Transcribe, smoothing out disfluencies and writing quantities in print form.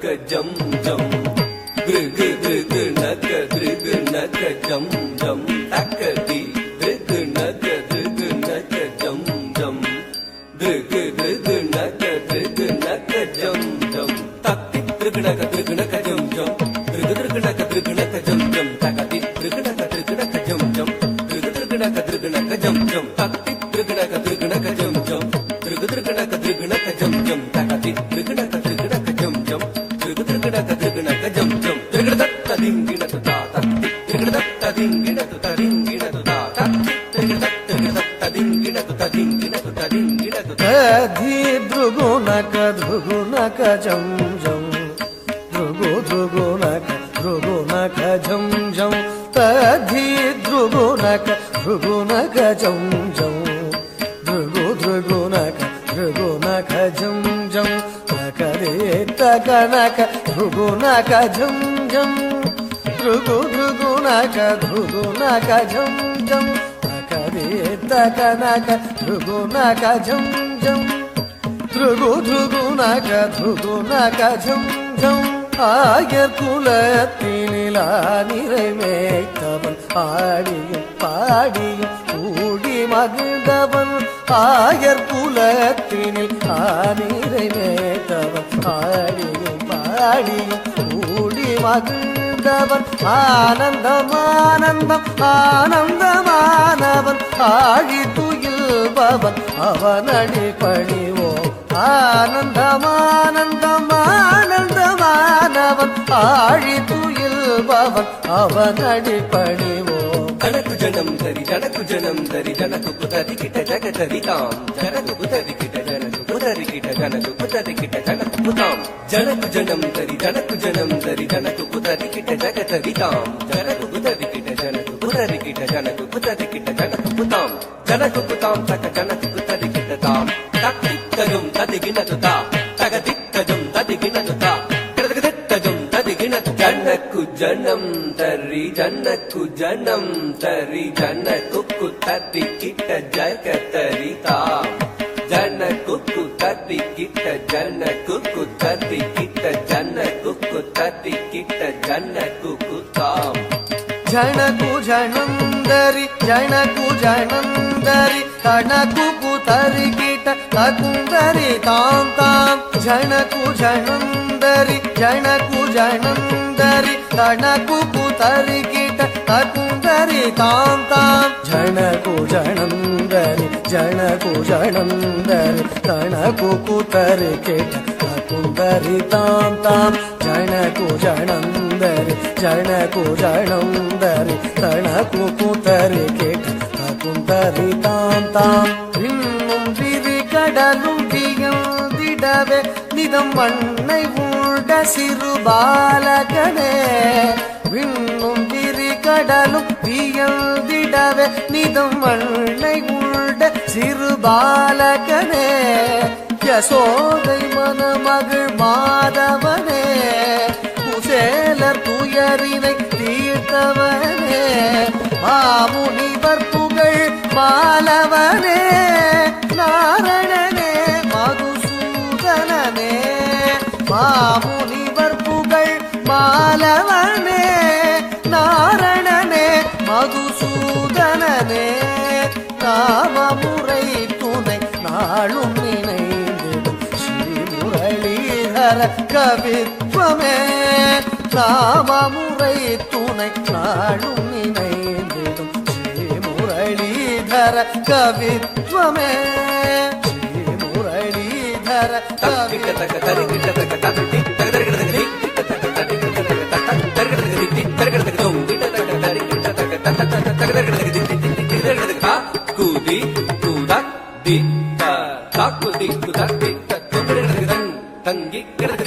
jam jam drug drug naka drug naka jam jam takati drug naka jam jam drug drug naka jam jam takti drug naka jam jam drug drug naka jam jam takati drug naka jam jam drug drug naka jam jam takti drug naka jam jam drug drug naka jam jam takati drug naka jam jam drug drug naka jam jam drug datta dingina tu ta tatti drug datta dingina tu ta dingina tu ta tatti drug datta dingina tu ta dingina tu ta dingina tu adhi drugunaka jam jam drugunaka jam jam adhi drugunaka jam jam drugunaka jam jam takare takanaka drugunaka jam jam drugunaka jam jam takare takanaka drugunaka jam jam drugunaka jam jam ஆயர் குலத்தினிலா நிறை மேய்த்தவன் ஆடியும் பாடியும் கூடி மகிழ்ந்தவன் ஆயர் குலத்தினில் ஆனிரை மேய்த்தவன் ஆடியும் பாடியும் கூடி மகிழ்ந்தவன் ஆனந்தமானவன் ஆழி துயில்பவன் அவனடி பணிவோம் ஆனந்தமானவன் ஆழி துயில்பவன் அவனடி பணிவோம் ஜனக்கு ஜனம் தரி ஜனக்கு குதரி கிட்ட ஜகதரி தாம் ஜனக்கு குதரி கிட்ட ஜனக்கு குதரி கிட்ட ஜனக்கு குதரி கிட்ட ஜனக்கு குதாம் ஜனக்கு ஜனம் தரி ஜனக்கு குதரி கிட்ட ஜகதரி தாம் ஜனக்கு குதரி கிட்ட ஜனக்கு குதரி கிட்ட ஜனக்கு குதரி கிட்ட ஜனக்கு குதாம் ஜனக்கு குதாம் தக ஜனக்கு குதரி கிட்ட தாம் தத்திக்கஜம் ததிகினது தா தகதிக்கஜம் ததிகினது தா கிடதகதிக்கஜம் ததிகினது ஜனக்கு ஜனம் தரி ஜனக்கு குதரி கிட்ட ஜகதரி தாம் ஜனக்கு குதரி கிட்ட ஜனக்கு குதரி கிட்ட ஜனக்கு குதரி கிட்ட ஜனக்கு குதாம் ஜனகு ஜனந்தரி தனகு குதரி கிட்ட தகுந்தரி தாம் தாம் ஜனகு ஜனந்தரி தனகு குதரி கிட்ட தகுந்தரி தாம் தாம் ஜனகு ஜனந்தரி தனகு குதரி கிட்ட தகுந்தரி தாம் தாம் ஜனகு ஜனந்தரி தனகு குதரி கிட்ட தகுந்தரி தாம் தாம் இன்னும் விரி கடலும் வியந்திடவே நிதம் மண்ணை உண்ட சிறு பாலகனே விண்ணும் விரி கடலும் வியந்திடவே நிதம் மண்ணை உண்ட சிறு பாலகனே யசோதை மனமகள் மாதவனே குசேலர் துயரினை தீர்த்தவனே மாமுனிவர் புகழ் மாலவனே நாரணனே மதுசூதனனே மாமுனிவர் புகழ் மாலவனே நாரணனே மதுசூதனனே நாமமுறை துணை நாளும் நினைந்திடும் ஸ்ரீமுரளீதர கவித்வமே நாமமுறை துணை நாளும் நினைந்திடும் ஸ்ரீமுரளீதர கவித்வமே ஸ்ரீமுரளீதர கூதி கூதா தி தாக்குதி குதா தி தங்கி கிடக்கு